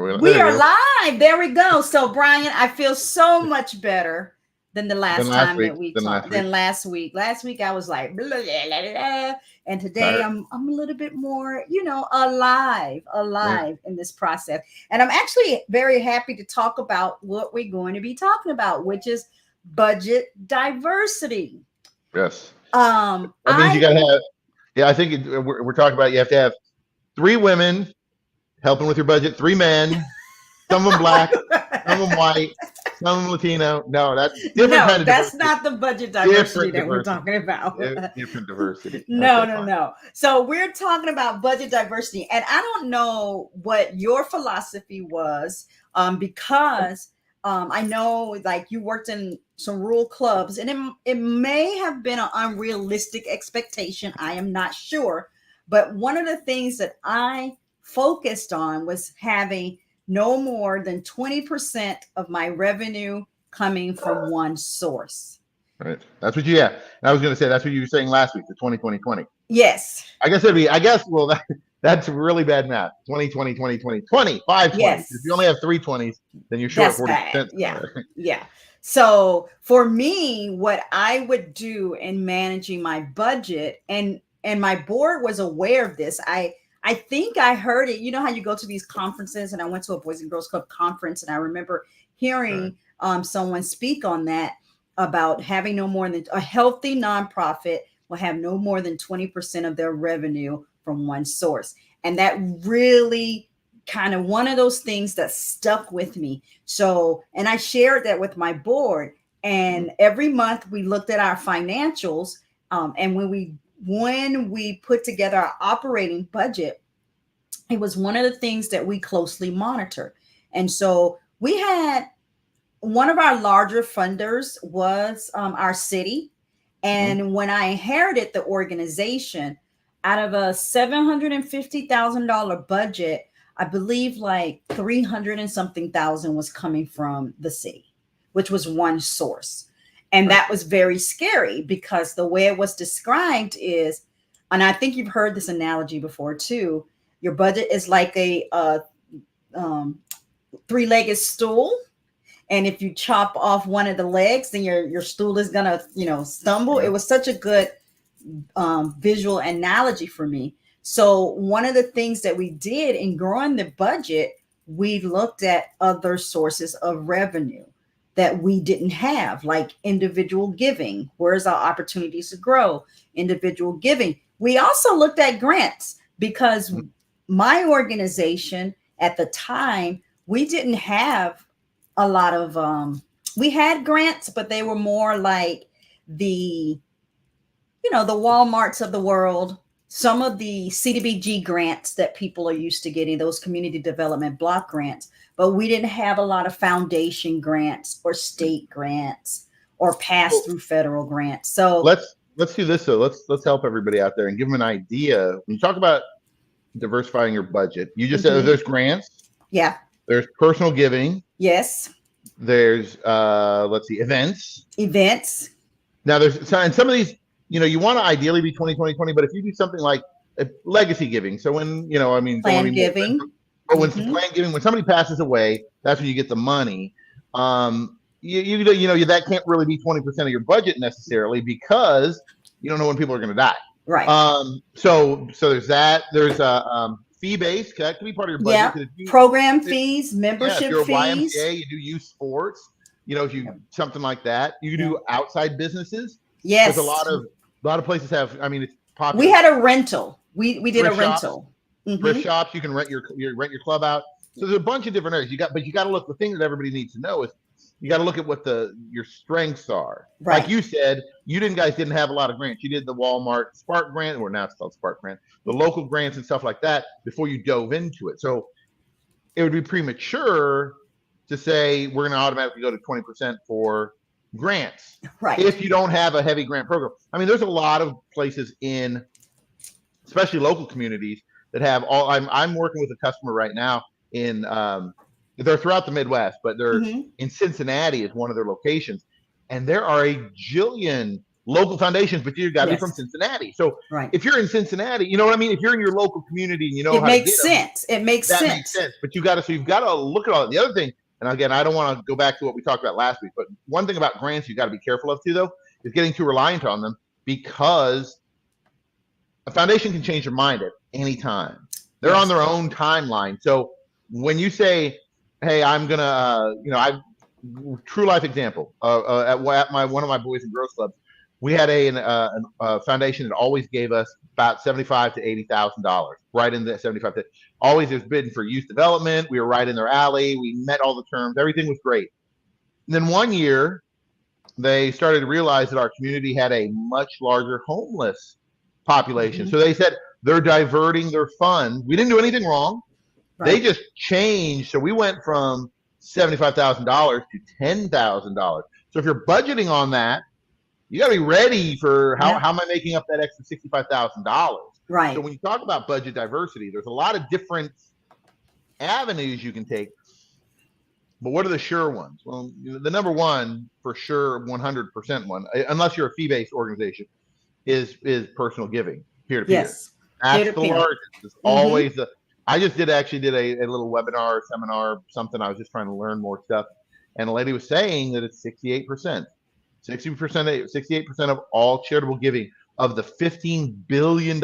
We are live. There we go. So, Brian, I feel so much better than the last time that we talked. Than last week. Last week I was like, blah, blah, blah, blah. And today I'm a little bit more, alive in this process. And I'm actually very happy to talk about what we're going to be talking about, which is budget diversity. Yes. That means you got to have. Yeah, I think we're talking about you have to have 3 women helping with your budget, 3 men, some of them black, some of them white, some of them Latino. No, that's different kind of that's diversity. Not the budget diversity that we're talking about. Different diversity. No. So we're talking about budget diversity. And I don't know what your philosophy was, because I know like you worked in some rural clubs, and it may have been an unrealistic expectation. I am not sure. But one of the things that I focused on was having no more than 20% of my revenue coming from one source. Right. That's what you, yeah. And I was going to say, that's what you were saying last week, the 20-20-20. Yes. Well, that's really bad math. 20-20-20-20, 5 20s. Yes. If you only have 3 20s, then you're short 40%. Bad. Yeah. Yeah. So for me, what I would do in managing my budget, and my board was aware of this. I think I heard it. You know how you go to these conferences, and I went to a Boys and Girls Club conference, and I remember hearing someone speak on that about having no more than a healthy nonprofit will have no more than 20% of their revenue from one source. And that really kind of one of those things that stuck with me. So, and I shared that with my board, and every month we looked at our financials. And when we put together our operating budget, it was one of the things that we closely monitor. And so we had one of our larger funders was our city. And when I inherited the organization, out of a $750,000 budget, I believe like 300 and something thousand was coming from the city, which was one source. And that was very scary, because the way it was described is, and I think you've heard this analogy before too, your budget is like a 3-legged stool. And if you chop off one of the legs, then your stool is gonna, stumble. It was such a good visual analogy for me. So one of the things that we did in growing the budget, we looked at other sources of revenue that we didn't have, like individual giving. Where's our opportunities to grow? Individual giving. We also looked at grants, because my organization at the time, we didn't have a lot of, we had grants, but they were more like the Walmarts of the world, some of the CDBG grants that people are used to getting, those community development block grants. But we didn't have a lot of foundation grants or state grants or pass through federal grants. So let's do this. So let's help everybody out there and give them an idea. When you talk about diversifying your budget, you just said there's grants. Yeah. There's personal giving. Yes. There's events. Now there's some of these, you want to ideally be 20-20-20, but if you do something like legacy giving, so when plan giving. When plan giving, when somebody passes away, that's when you get the money. That can't really be 20% of your budget necessarily, because you don't know when people are going to die. Right. So there's that. There's fee-based. That can be part of your budget. Yeah. Program fees, membership if you're fees. YMCA, you do youth sports. If you something like that, you can do outside businesses. Yes. There's a lot of places have. I mean, it's popular. We had a rental. We did a rental. Thrift shops, you can rent your club out. So there's a bunch of different areas. But you got to look. The thing that everybody needs to know is you got to look at what your strengths are. Right. Like you said, guys didn't have a lot of grants. You did the Walmart Spark grant, or now it's called Spark grant, the local grants and stuff like that before you dove into it. So it would be premature to say we're going to automatically go to 20% for grants. Right. If you don't have a heavy grant program. I mean, there's a lot of places in, especially local communities, that have all. I'm working with a customer right now in they're throughout the Midwest, but they're in Cincinnati is one of their locations, and there are a jillion local foundations, but you got to be from Yes. Cincinnati. So Right. if you're in Cincinnati, you know what I mean? If you're in your local community and you know It how to makes get them, sense. It makes that makes sense. sense. But you've got to look at all that. The other thing, and again, I don't want to go back to what we talked about last week, but one thing about grants you got to be careful of too, though, is getting too reliant on them, because a foundation can change their mind at any time. They're on Yes. their own timeline. So when you say, "Hey, I'm gonna," I true life example at my one of my boys and girls clubs, we had a foundation that always gave us about $75,000 to $80,000, right in the 75. Always was bidding for youth development. We were right in their alley. We met all the terms. Everything was great. And then one year, they started to realize that our community had a much larger homeless population. Hmm. So they said they're diverting their funds. We didn't do anything wrong. They Right. just changed. So we went from $75,000 to $10,000. So if you're budgeting on that, you got to be ready for Yeah. how am I making up that extra $65,000? So Right. when you talk about budget diversity, there's a lot of different avenues you can take. But what are the sure ones? Well, the number one for sure, 100% one, unless you're a fee-based organization, is personal giving, peer to peer. Yes. Peer That's to the peer. largest. It's Hmm. always the. I just actually did a little webinar, seminar, something. I was just trying to learn more stuff, and a lady was saying that it's 68%, 60%, 68% of all charitable giving of the $15 billion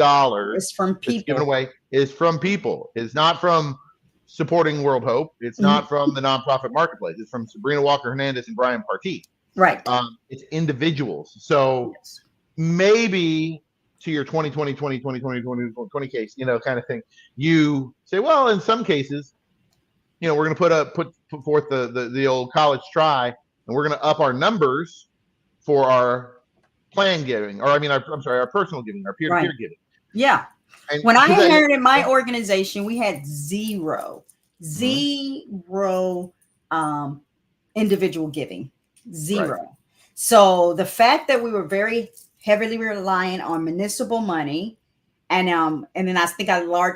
It's from that's given people. away is from people. It's not from supporting World Hope. It's not Mhm. from the nonprofit marketplace. It's from Sabrina Walker Hernandez and Brian Partee. Right. It's individuals. So Yes. maybe to your 2020 case, kind of thing, you say, well, in some cases, we're going to put forth the old college try, and we're going to up our numbers for our plan giving, or I'm sorry, our personal giving, our peer-to-peer Right. giving. Yeah. And When I because that, inherited my organization, we had zero, mm-hmm, zero um, individual giving, right. zero. So the fact that we were very heavily reliant on municipal money, and then I think our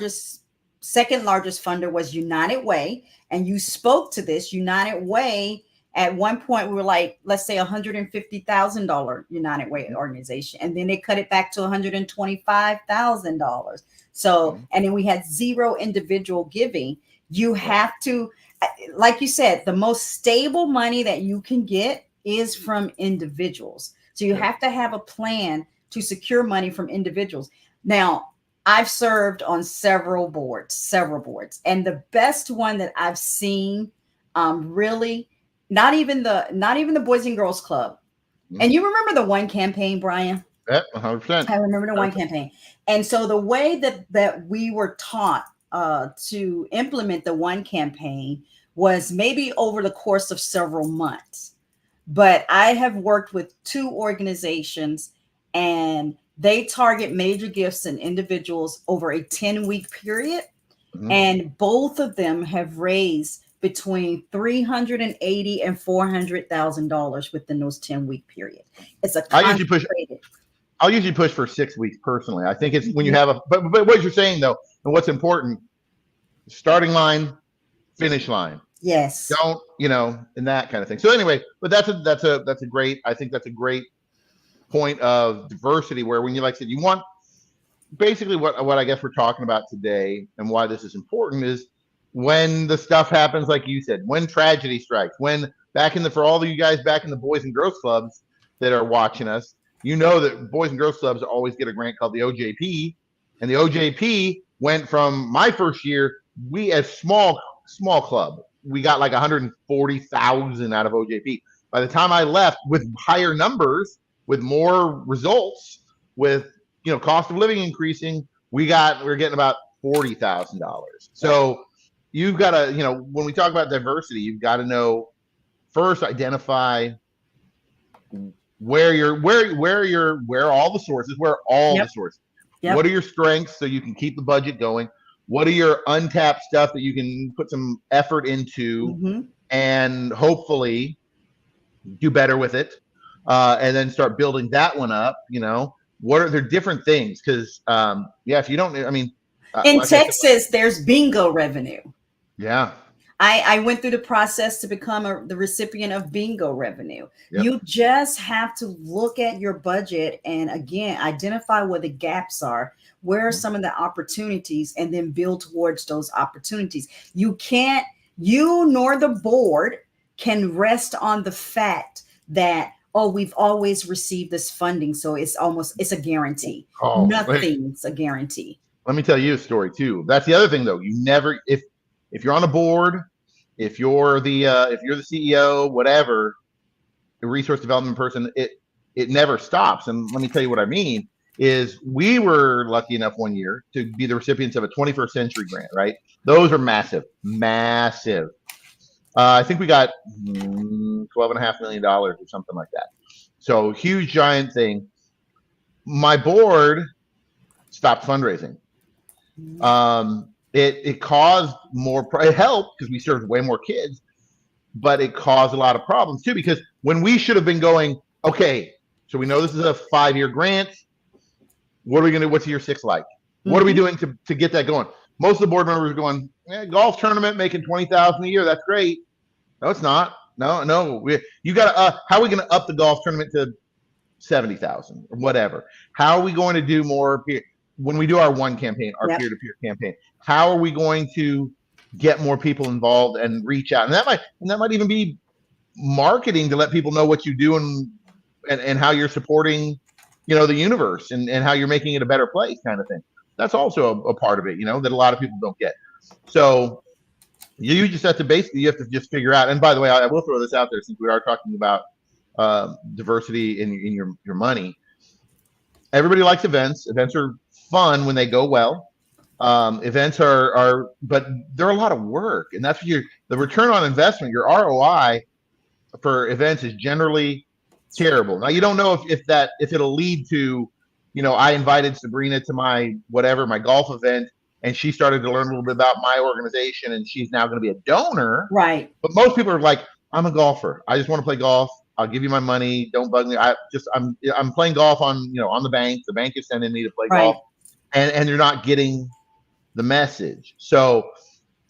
second largest funder was United Way, and you spoke to this United Way. At one point, we were like, let's say $150,000 United Way organization, and then they cut it back to $125,000. So, Mm-hmm. and then we had zero individual giving. You have to, like you said, the most stable money that you can get is from individuals. So you Yep. have to have a plan to secure money from individuals. Now, I've served on several boards, and the best one that I've seen, really, not even the Boys and Girls Club. Mm-hmm. And you remember the one campaign, Brian? Yep, 100%. I remember the one 100%. campaign. And so the way that we were taught to implement the one campaign was maybe over the course of several months. But I have worked with two organizations, and they target major gifts and individuals over a 10-week period. Mm-hmm. And both of them have raised between 380 and $400,000 within those 10-week period. It's a I usually push concentrated. I'll usually push for 6 weeks personally. I think it's when you Mhm. have but what you're saying though, and what's important, starting line, finish line. Yes. Don't, and that kind of thing. So anyway, but that's a great, I think that's a great point of diversity where when you, like I said, you want basically what I guess we're talking about today and why this is important is when the stuff happens, like you said, when tragedy strikes, when for all of you guys back in the Boys and Girls Clubs that are watching us, that Boys and Girls Clubs always get a grant called the OJP, and the OJP went from my first year, we as small club, we got like 140,000 out of OJP. By the time I left with higher numbers, with more results, with cost of living increasing, we're getting about $40,000. Right. So you've got to, when we talk about diversity, you've got to know first, identify where all the sources, Yep. what Yep. are your strengths so you can keep the budget going? What are your untapped stuff that you can put some effort into Hmm. and hopefully do better with it? And then start building that one up, what are the different things? Because if you don't, In like I said, Texas, there's bingo revenue. yeah, I went through the process to become the recipient of bingo revenue. Yep. You just have to look at your budget and again identify where the gaps are, where are Mhm. some of the opportunities, and then build towards those opportunities. You can't, you nor the board can rest on the fact that, oh, we've always received this funding, so it's a guarantee. Oh, Nothing's a guarantee. let me tell you a story too. That's the other thing though. You never, if you're on a board, if you're the CEO, whatever, a resource development person, it never stops. And let me tell you what I mean is we were lucky enough one year to be the recipients of a 21st century grant, right? Those are massive, massive. I think we got $12.5 million or something like that. So huge, giant thing. My board stopped fundraising. It caused more. It helped because we served way more kids, but it caused a lot of problems too. Because when we should have been going, okay, so we know this is a 5-year grant. What are we going to do? What's year 6 like? What are we doing to get that going? Most of the board members are going, golf tournament making 20,000 a year. That's great. No, it's not. No. You got to. How are we going to up the golf tournament to 70,000 or whatever? How are we going to do more when we do our one campaign, our Yep. peer-to-peer campaign? How are we going to get more people involved and reach out? And that might even be marketing to let people know what you do and how you're supporting, the universe and how you're making it a better place, kind of thing. That's also a part of it, that a lot of people don't get. So you just have to just figure out. And by the way, I will throw this out there since we are talking about diversity in your money. Everybody likes events. Events are fun when they go well. Events but they're a lot of work, and that's what the return on investment, your ROI for events is generally terrible. Now you don't know if it'll lead to, I invited Sabrina to my golf event, and she started to learn a little bit about my organization, and she's now going to be a donor. Right. But most people are like, I'm a golfer. I just want to play golf. I'll give you my money. Don't bug me. I'm playing golf on the bank. The bank is sending me to play Right. golf, and you're not getting the message. So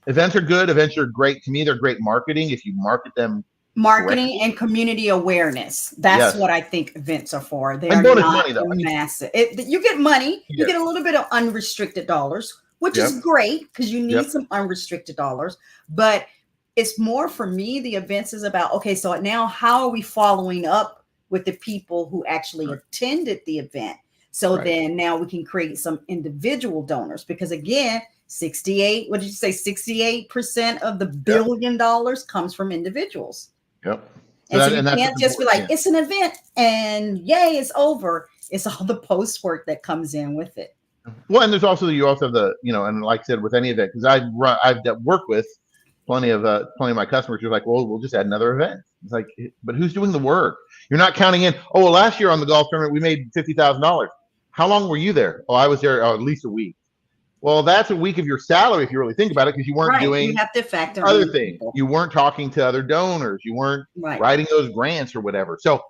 events are good. Events are great. To me, they're great marketing if you market them Marketing correctly. and community awareness. That's Yes. what I think events are for. They And are bonus not money, though. massive. You get money. You Yeah. get a little bit of unrestricted dollars, which Yep. is great because you need Yep. some unrestricted dollars. But it's more for me, the events is about, okay, so now how are we following up with the people who actually Right. attended the event? So Right. then now we can create some individual donors because again, 68, what did you say? 68% of the $1 billion comes from individuals. Yep. And so you that's can't just be important. like, it's an event and yay, it's over. It's all the post work that comes in with it. Well, and you also have the, and like I said, with any event, because I've worked with plenty of my customers who are like, well, we'll just add another event. It's like, but who's doing the work? You're not counting in. Oh, well, last year on the golf tournament we made $50,000. How long were you there? Oh, I was there at least a week. Well, that's a week of your salary if you really think about it, because you weren't doing You have to factor other in things. people. You weren't talking to other donors. You weren't Right. writing those grants or whatever. So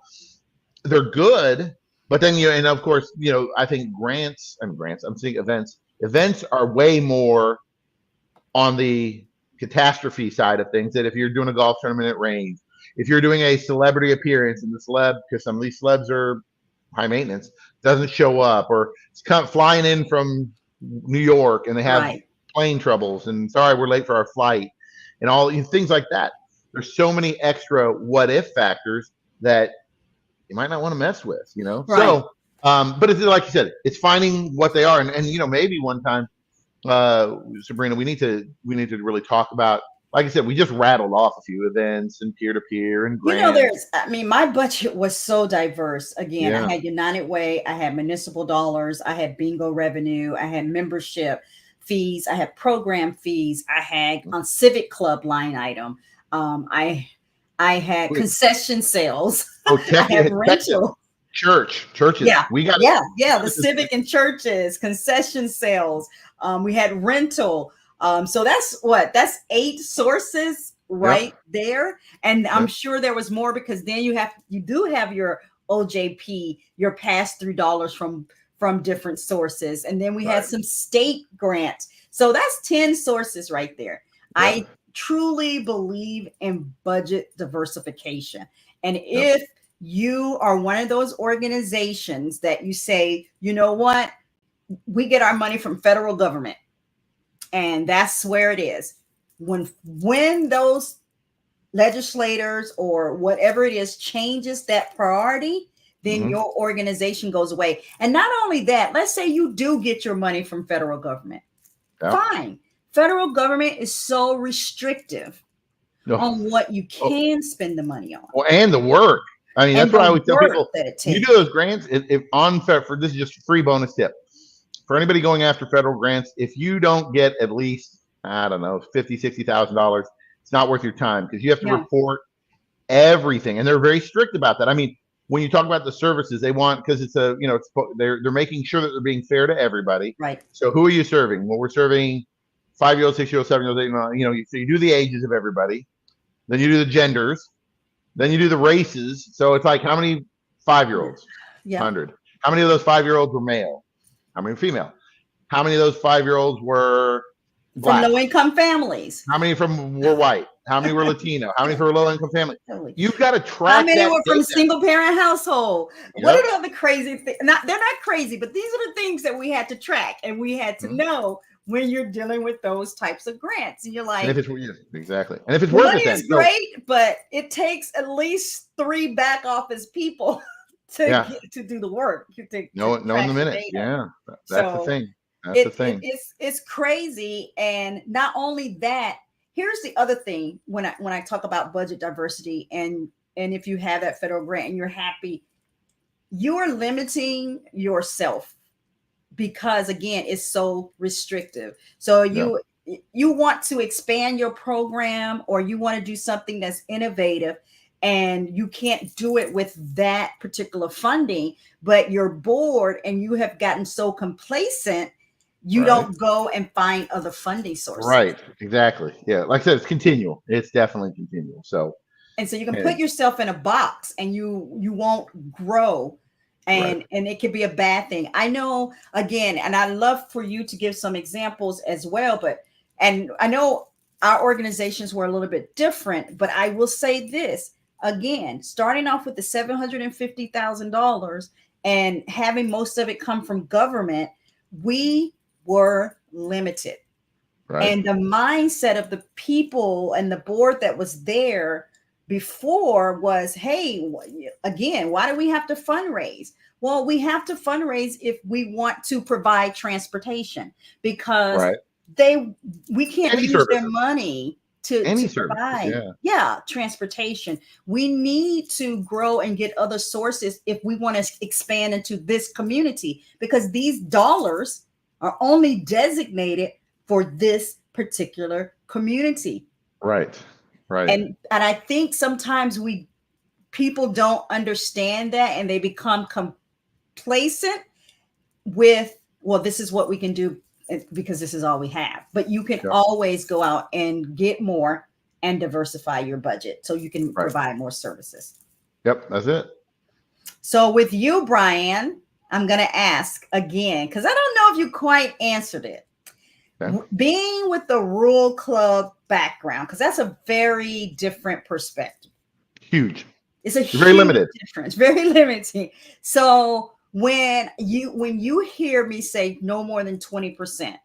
they're good, but then and of course, I think I'm seeing events. Events are way more on the catastrophe side of things. That if you're doing a golf tournament, it rains. If you're doing a celebrity appearance and the celeb, because some of these celebs are high maintenance, doesn't show up, or it's flying in from New York and they have Right. plane troubles and sorry, we're late for our flight and all things like that. There's so many extra what if factors that you might not want to mess with, Right. So, but it's like you said, it's finding what they are. And maybe one time, Sabrina, we need to really talk about, like I said, we just rattled off a few events and peer-to-peer and grants. My budget was so diverse. Again, Yeah. I had United Way, I had municipal dollars, I had bingo revenue, I had membership fees, I had program fees, I had on civic club line item. I had concession sales. Oh, I had rental. Churches. Yeah. We got The civic and churches, concession sales. We had rental. So that's 8 sources right there. And I'm sure there was more because then you do have your OJP, your pass-through dollars from different sources. And then we had some state grants. So that's 10 sources right there. I truly believe in budget diversification. And Yep. if you are one of those organizations that you say, you know what, we get our money from federal government and that's where it is. When those legislators or whatever it is changes that priority, then Hmm. your organization goes away. And not only that, let's say you do get your money from federal government. Yeah. Fine. Federal government is so restrictive No. on what you Oh, can spend the money on well, and the work. I mean, and that's what I the always tell work people. that it You takes. do those grants, if on for this is just a free bonus tip for anybody going after federal grants. If you don't get at least, I don't know, $50,000, $60,000, it's not worth your time because you have to Yeah, report everything, and they're very strict about that. I mean, when you talk about the services they want, because it's a, it's, they're making sure that they're being fair to everybody. right. So who are you serving? Well, we're serving 5-year-olds, 6-year-olds, 7-year-olds, 8-year-olds. So you do the ages of everybody, then you do the genders, then you do the races. So it's like how many 5-year-olds? Yep. 100. How many of those 5-year-olds were male? How many were female? How many of those 5-year-olds were From black? low income families. How many from were white? How many were Latino? How many for low income family? Totally. You've got to How track many that were from data. single parent household? What Yep. are the other crazy things? Not they're not crazy, but these are the things that we had to track and we had to Mhm. know when you're dealing with those types of grants. And you're And if like, it's exactly, and if it's the worth money it, then is so great, but it takes at least 3 back office people to yeah, get to do the work to knowing track the the minutes, data. yeah, that's the So thing. That's the thing. it's crazy. And not only that, here's the other thing when I talk about budget diversity and if you have that federal grant and you're happy, you're limiting yourself because again it's so restrictive. So Yeah, you want to expand your program or you want to do something that's innovative and you can't do it with that particular funding, but you're bored and you have gotten so complacent you right, don't go and find other funding sources. right, exactly. Yeah, like I said, it's continual. It's definitely continual. So, And so you can put and yourself in a box and you won't grow, right, and it could be a bad thing. I know, again, and I'd love for you to give some examples as well, but and I know our organizations were a little bit different, but I will say this again, starting off with the $750,000 and having most of it come from government, we were limited. right, And the mindset of the people and the board that was there before was, hey, again, why do we have to fundraise? Well, we have to fundraise if we want to provide transportation because right. they we can't Any use their services, money to any services. provide, Yeah, yeah, transportation. We need to grow and get other sources if we want to expand into this community because these dollars are only designated for this particular community. right, right. And I think sometimes we people don't understand that and they become complacent with, well, this is what we can do because this is all we have. But you can Yep, always go out and get more and diversify your budget so you can right. provide more services. Yep, that's it. So with you, Brian, I'm going to ask again because I don't know if you quite answered it. Okay. Being with the rural club background, because that's a very different perspective. Huge. It's a You're very huge limited. difference, very limiting. So when you hear me say no more than 20%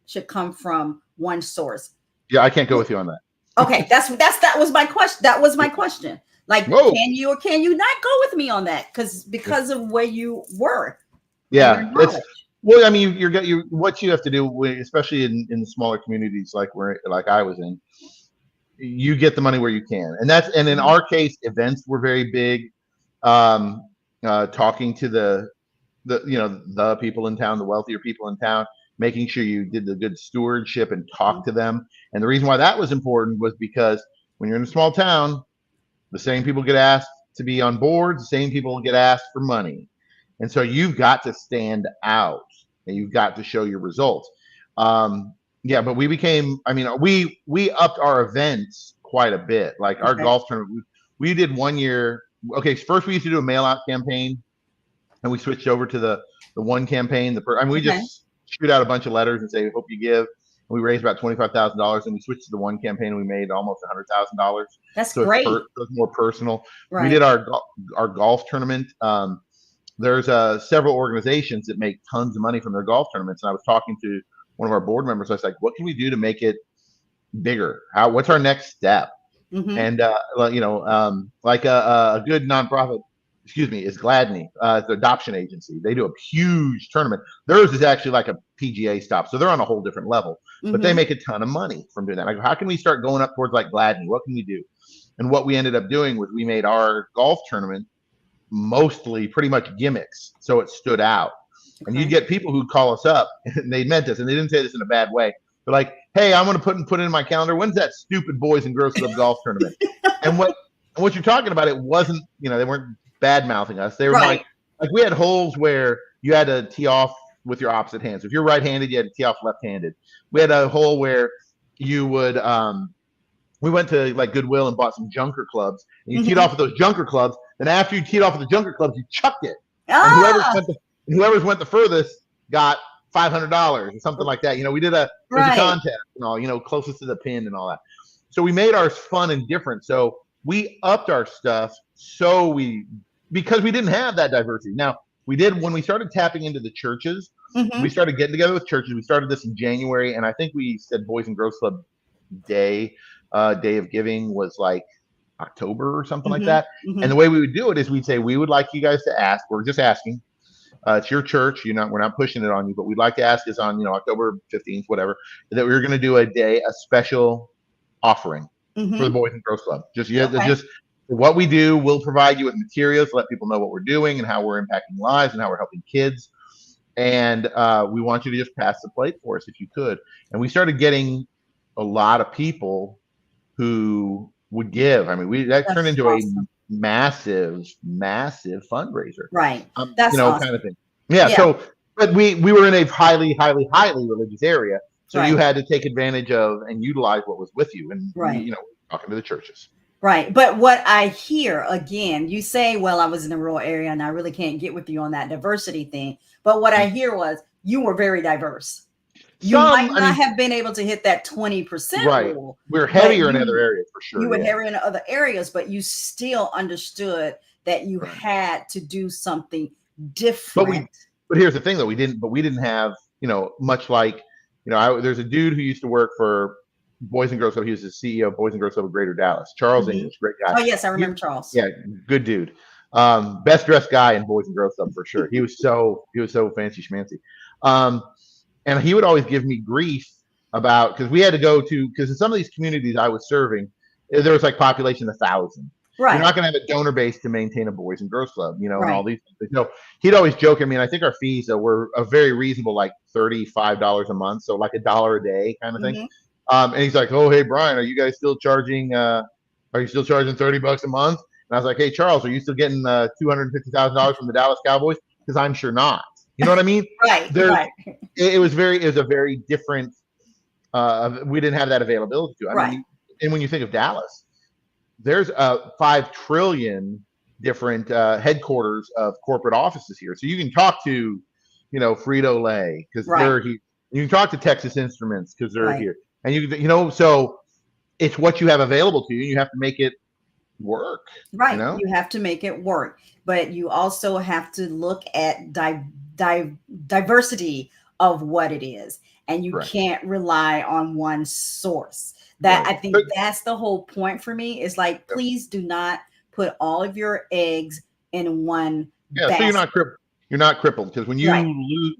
should come from one source. Yeah, I can't go with you on that. Okay, that was my question. That was my question. Like, Whoa. can you or can you not go with me on that? Because of where you were and your Yeah, it's knowledge. well. I mean, you what you have to do, especially in the smaller communities like I was in. You get the money where you can, and in Mhm. our case, events were very big. Talking to the people in town, the wealthier people in town, making sure you did the good stewardship and talk to them. And the reason why that was important was because when you're in a small town, the same people get asked to be on board, the same people get asked for money. And so you've got to stand out and you've got to show your results. Yeah, but I mean, we upped our events quite a bit. Like our Okay. golf tournament, we did one year. Okay, first we used to do a mail out campaign and we switched over to the one campaign. I mean, we Okay. just shoot out a bunch of letters and say, hope you give. We raised about $25,000, and we switched to the one campaign, and we made almost $100,000. That's So great. so it's more personal. We Right. did our golf tournament. There's several organizations that make tons of money from their golf tournaments, and I was talking to one of our board members. I was like, "What can we do to make it bigger? What's our next step?" Mm-hmm. And like a good nonprofit, excuse me, is Gladney. It's an adoption agency. They do a huge tournament. Theirs is actually like a PGA stop, so they're on a whole different level. But they Mm-hmm. make a ton of money from doing that. Like, how can we start going up towards like Gladney? What can we do? And what we ended up doing was we made our golf tournament mostly pretty much gimmicks, so it stood out. And you'd Okay. get people who'd call us up, and they meant this, and they didn't say this in a bad way. They're like, "Hey, I'm going to put it in my calendar. When's that stupid Boys and Girls Club golf tournament?" And what you're talking about, it wasn't, they weren't bad mouthing us. They were Right. like we had holes where you had to tee off with your opposite hand. So if you're right-handed, you had to tee off left-handed. We had a hole where you would we went to like Goodwill and bought some junker clubs, and you teed Mm-hmm. off with those junker clubs. Then after you teed off with the junker clubs, you chucked it, and Ah, whoever's went the furthest got $500 or something like that. We did it was a right. contest and all, closest to the pin and all that. So we made ours fun and different. So we upped our stuff. Because we didn't have that diversity. Now we did when we started tapping into the churches. We Mm-hmm. started getting together with churches. We started this in January, and I think we said Boys and Girls Club Day, Day of Giving was like October or something like Mm-hmm. that. And the Mm-hmm. way we would do it is we'd say we would like you guys to ask. We're just asking. It's your church. We're not pushing it on you, but we'd like to ask is on October 15th, whatever, that we're going to do a special offering for the Mm-hmm. Boys and Girls Club. Okay. Just what we do. We'll provide you with materials to let people know what we're doing and how we're impacting lives and how we're helping kids. And we want you to just pass the plate for us if you could. And we started getting a lot of people who would give. I mean, that turned That's into a awesome. massive, massive fundraiser, Right. That's kind awesome. of thing. Yeah. Yeah. So, but we were in a highly, highly, highly religious area, so you Right. had to take advantage of and utilize what was with you, and Right. talking to the churches. Right. But what I hear again, you say, well, I was in a rural area and I really can't get with you on that diversity thing. But what I hear was you were very diverse. You might I not mean, have been able to hit that 20% right. rule, We're but heavier in other areas for you sure. were Yeah. heavier in other areas, but you still understood that you Right. had to do something But different. but here's the thing though, we didn't have, much like, there's a dude who used to work for Boys and Girls Club. He was the CEO of Boys and Girls Club of Greater Dallas. Charles Mhm. English, great guy. Oh, yes, I He, remember Charles. yeah, good dude. Best dressed guy in Boys and Girls Club for sure. He was so fancy schmancy. Um, and he would always give me grief about because we had to go to because in some of these communities I was serving, there was like population 1,000. You're Right. not going to have a donor base to maintain a Boys and Girls Club, and all Right. these things. So he'd always joke. I mean, I think our fees though were a very reasonable, like $35 a month, so like $1 a day kind of thing. Hmm. And he's like, "Oh, hey Brian, are you guys still charging? Are you still charging $30 a month?" And I was like, "Hey Charles, are you still getting $250,000 from the Dallas Cowboys? Because I'm sure not. You know what I mean? Right. There's Right. it was a very different. We didn't have that availability to. I Right. mean, and when you think of Dallas, there's 5 trillion different headquarters of corporate offices here. So you can talk to, Frito Lay because Right. they're here. You can talk to Texas Instruments because they're Right. here, and so it's what you have available to you. And you have to make it work. You Right. know, You have to make it work, but you also have to look at diversity of what it is, and you right, can't rely on one source. That right. I think that's the whole point for me. Is like, please do not put all of your eggs in one Yeah, so you're basket. not crippled. You're not crippled because Right.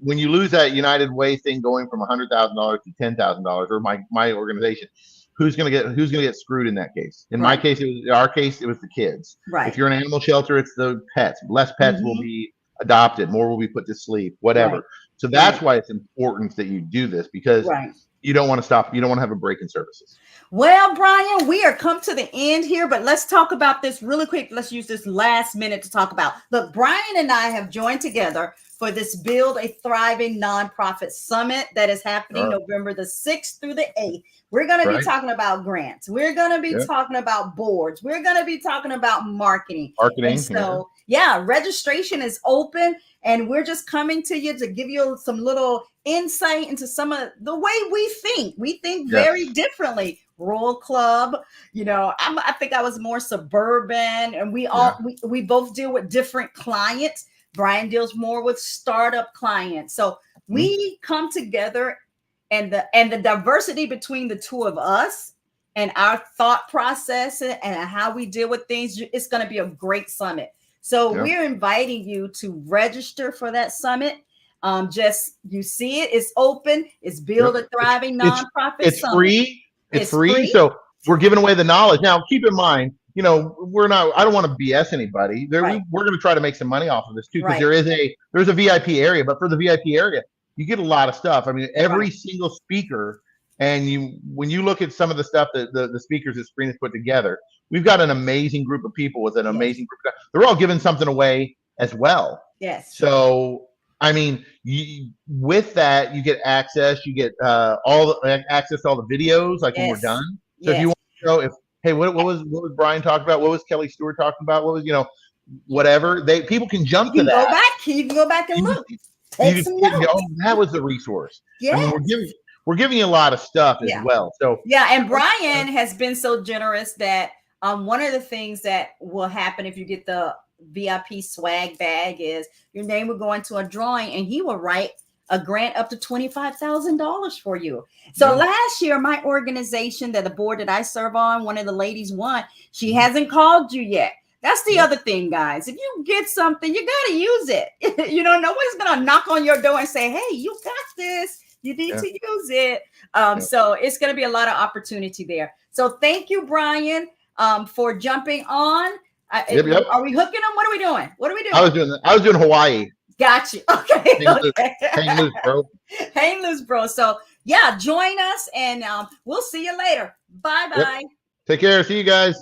when you lose that United Way thing going from $100,000 to $10,000, or my organization, who's gonna get screwed in that case? In my Right. case, our case, it was the kids. If Right. you're an animal shelter, it's the pets. Less pets will Hmm. be adopted, more will be put to sleep, Right. whatever. So Right. that's why it's important that you do this because Right. you don't want to stop. You don't want to have a break in services. Well, Brian, we are come to the end here, but let's talk about this really quick. Let's use this last minute to talk about. Look, Brian and I have joined together for this Build a Thriving Nonprofit Summit that is happening November the 6th through the 8th. We're going to be talking about grants. We're going to be talking about boards. We're going to be talking about marketing. And so, registration is open, and we're just coming to you to give you some little insight into some of the way we think. We think very differently. Rural Club, I think I was more suburban, and we both deal with different clients. Brian deals more with startup clients. So we come together, and the diversity between the two of us and our thought process and how we deal with things, it's going to be a great summit. So we're inviting you to register for that summit. You see it, it's open. It's Build a Thriving Nonprofit It's Summit. Free. It's free. So we're giving away the knowledge. Now, keep in mind, I don't want to BS anybody. We're going to try to make some money off of this too, because there's a VIP area, but for the VIP area, you get a lot of stuff. I mean, every single speaker, and when you look at some of the stuff that the speakers that Sabrina put together, we've got an amazing group of people with an amazing group. They're all giving something away as well. Yes. So, I mean, with that, you get access. You get access to all the videos, like when we're done. So if you want to know, what was Brian talking about? What was Kelly Stewart talking about? What was whatever people can jump to that. You can go back and look. Take some notes. That was the resource. Yes. I mean, we're giving you a lot of stuff as well. So and Brian has been so generous that one of the things that will happen if you get the VIP swag bag is your name will go into a drawing, and he will write a grant up to $25,000 for you. So last year, my organization, the board that I serve on, one of the ladies won. She hasn't called you yet. That's the other thing, guys. If you get something, you got to use it. Nobody's going to knock on your door and say, hey, you got this. You need to use it. So it's going to be a lot of opportunity there. So thank you, Brian, for jumping on. Are we hooking them? What are we doing? I was doing Hawaii. Got you. Okay. Hang loose, bro. Hang loose, bro. So join us, and we'll see you later. Bye-bye. Take care. See you guys.